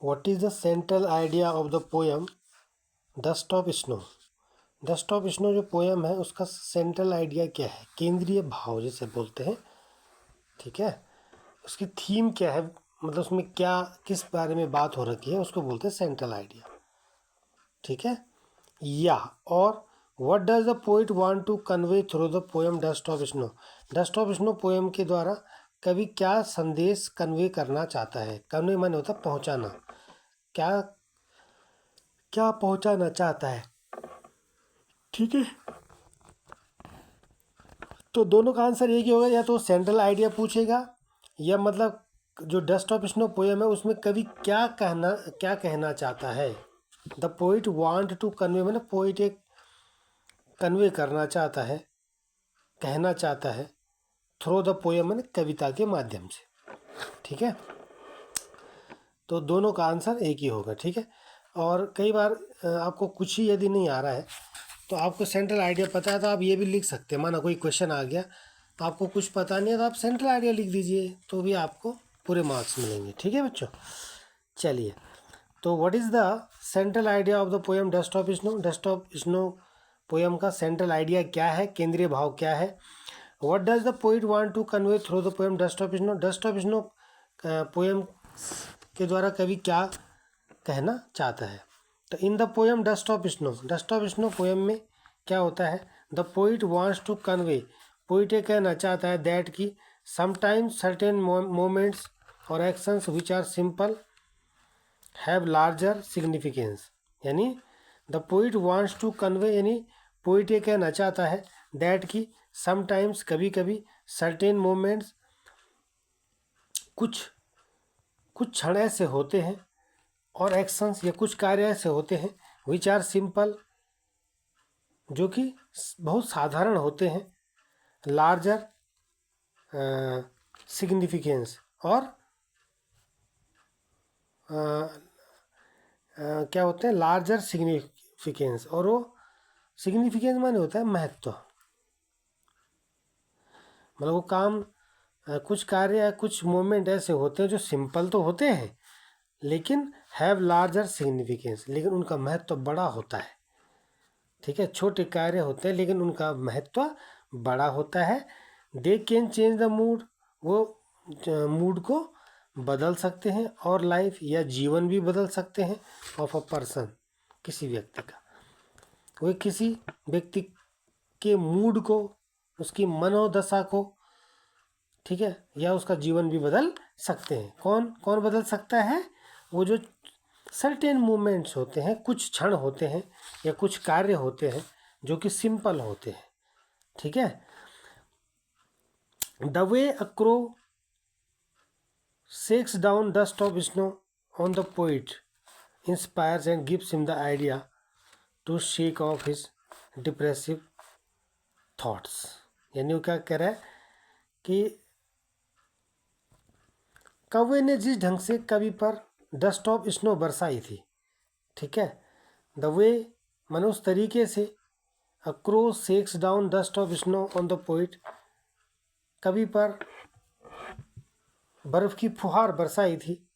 What is the central idea of the poem dust of snow? Dust of snow जो poem है उसका central idea क्या है? केंद्रीय भाव जिसे बोलते हैं, ठीक है। उसकी थीम क्या है, मतलब उसमें क्या किस बारे में बात हो रखी है, उसको बोलते हैं सेंट्रल आइडिया, ठीक है। या और what does the poet want to convey through the poem dust of snow? Dust of snow poem के द्वारा कवि क्या संदेश कन्वे करना चाहता है? कन्वे माने होता है पहुंचाना, क्या क्या पहुंचाना चाहता है, ठीक है। तो दोनों का आंसर एक ही होगा, या तो सेंट्रल आइडिया पूछेगा, या मतलब जो डस्ट ऑफ स्नो पोएम है उसमें कवि क्या कहना चाहता है। The poet want to convey मैंने पोइट एक कन्वे करना चाहता है, कहना चाहता है, थ्रू द पोएम मैंने कविता के माध्यम से, ठीक है। तो दोनों का आंसर एक ही होगा, ठीक है। और कई बार आपको कुछ ही यदि नहीं आ रहा है तो आपको सेंट्रल आइडिया पता है तो आप ये भी लिख सकते हैं। माना कोई क्वेश्चन आ गया, आपको कुछ पता नहीं है तो आप सेंट्रल आइडिया लिख दीजिए, तो भी आपको पूरे मार्क्स मिलेंगे, ठीक है बच्चों। चलिए, तो what is the central idea of the poem dust of snow? Dust of snow poem का सेंट्रल आइडिया क्या है, केंद्रीय भाव क्या है? What does the poet want to convey through the poem dust of snow? Dust of snow poem के द्वारा कवि क्या कहना चाहता है? तो in the poem dust of snow poem में क्या होता है? The poet wants to convey, poet ये कहना चाहता है दैट कि समटाइम्स सर्टेन मोमेंट्स और actions which are simple have larger significance. यानी the poet wants to convey, यानी पोइट ये कहना चाहता है दैट कि समटाइम्स कभी कभी सर्टेन मोमेंट्स कुछ कुछ क्षण ऐसे होते हैं और एक्शंस या कुछ कार्य ऐसे होते हैं विच आर सिंपल, जो कि बहुत साधारण होते हैं, लार्जर सिग्निफिकेंस और क्या होते हैं, लार्जर सिग्निफिकेंस। और वो सिग्निफिकेंस माने होता है महत्व, मतलब वो काम कुछ कार्य या कुछ मोमेंट ऐसे होते हैं जो सिंपल तो होते हैं लेकिन हैव लार्जर सिग्निफिकेंस, लेकिन उनका महत्व बड़ा होता है, ठीक है। छोटे कार्य होते हैं लेकिन उनका महत्व बड़ा होता है। They can change the mood, वो मूड को बदल सकते हैं, और लाइफ या जीवन भी बदल सकते हैं ऑफ अ पर्सन, किसी व्यक्ति का। वो किसी व्यक्ति के मूड को, उसकी मनोदशा को, ठीक है, या उसका जीवन भी बदल सकते हैं। कौन कौन बदल सकता है? वो जो सर्टेन मूवमेंट्स होते हैं, कुछ क्षण होते हैं या कुछ कार्य होते हैं जो कि सिंपल होते हैं, ठीक है। The way a crow shakes down dust of snow on the poet inspires and gives him the idea to shake off his depressive thoughts। यानी वो क्या कह रहा है कि कौवे ने जिस ढंग से कवि पर डस्ट ऑफ स्नो बरसाई थी, ठीक है, द वे मानो उस तरीके से, a crow shakes down dust of snow on the poet, कवि पर बर्फ की फुहार बरसाई थी।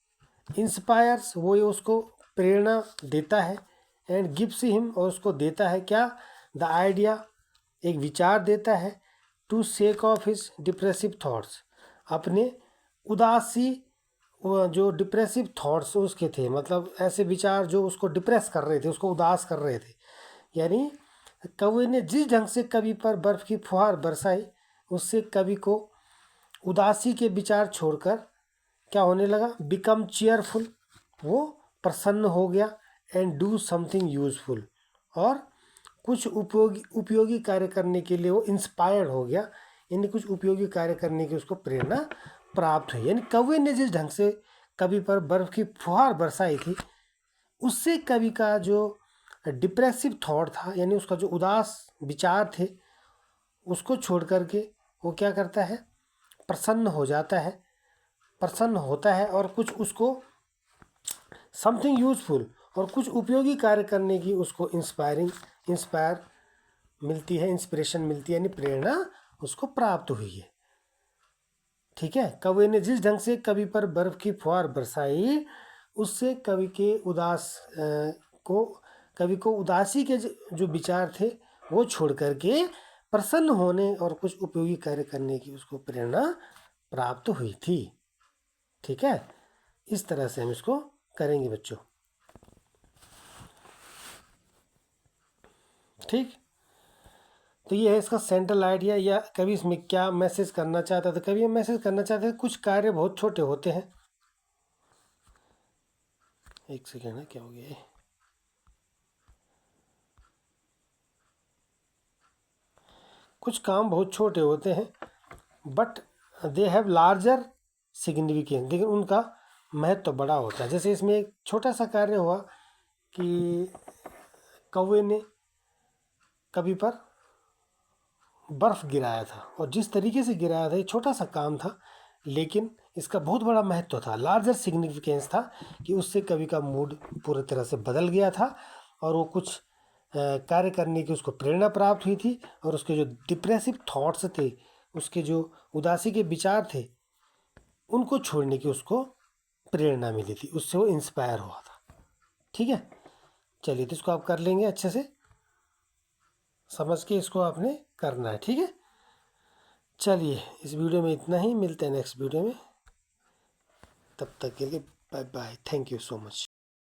इंस्पायर्स, वो ये उसको प्रेरणा देता है, एंड गिव्स हिम, और उसको देता है क्या? द आइडिया, एक विचार देता है, to shake off his depressive thoughts, अपने उदासी, वो जो डिप्रेसिव थॉट्स उसके थे, मतलब ऐसे विचार जो उसको डिप्रेस कर रहे थे, उसको उदास कर रहे थे। यानी कवि ने जिस ढंग से कवि पर बर्फ की फुहार बरसाई, उससे कवि को उदासी के विचार छोड़कर क्या होने लगा? बिकम चीयरफुल, वो प्रसन्न हो गया, एंड डू समथिंग यूजफुल, और कुछ उपयोगी कार्य करने के लिए वो इंस्पायर्ड हो गया, यानी कुछ उपयोगी कार्य करने की उसको प्रेरणा प्राप्त हुई। यानी कवि ने जिस ढंग से कवि पर बर्फ की फुहार बरसाई थी, उससे कवि का जो डिप्रेसिव थॉट था, यानी उसका जो उदास विचार थे, उसको छोड़ करके वो क्या करता है? प्रसन्न हो जाता है, प्रसन्न होता है, और कुछ उसको समथिंग यूजफुल, और कुछ उपयोगी कार्य करने की उसको इंस्पायर मिलती है, इंस्पिरेशन मिलती है, यानी प्रेरणा उसको प्राप्त हुई है, ठीक है। कवि ने जिस ढंग से कवि पर बर्फ की फुहार बरसाई, उससे कवि को उदासी के जो विचार थे वो छोड़ करके प्रसन्न होने और कुछ उपयोगी कार्य करने की उसको प्रेरणा प्राप्त हुई थी। ठीक है, इस तरह से हम इसको करेंगे बच्चों। ठीक, तो ये है इसका सेंट्रल आइडिया, या कभी इसमें क्या मैसेज करना चाहता था। कभी हम मैसेज करना चाहते हैं कुछ कार्य बहुत छोटे होते हैं। एक सेकेंड है, क्या हो गया ये? कुछ काम बहुत छोटे होते हैं but they have larger significance, लेकिन उनका महत्व तो बड़ा होता है। जैसे इसमें एक छोटा सा कार्य हुआ कि कौवे ने कभी पर बर्फ़ गिराया था, और जिस तरीके से गिराया था ये छोटा सा काम था, लेकिन इसका बहुत बड़ा महत्व था, लार्जर सिग्निफिकेंस था कि उससे कवि का मूड पूरी तरह से बदल गया था और वो कुछ कार्य करने की उसको प्रेरणा प्राप्त हुई थी, और उसके जो डिप्रेसिव थॉट्स थे, उसके जो उदासी के विचार थे, उनको छोड़ने की उसको प्रेरणा मिली थी, उससे वो इंस्पायर हुआ था। ठीक है, चलिए तो इसको आप कर लेंगे अच्छे से, समझ के इसको आपने करना है। ठीक है, चलिए इस वीडियो में इतना ही, मिलते हैं नेक्स्ट वीडियो में, तब तक के लिए bye bye, thank you so much.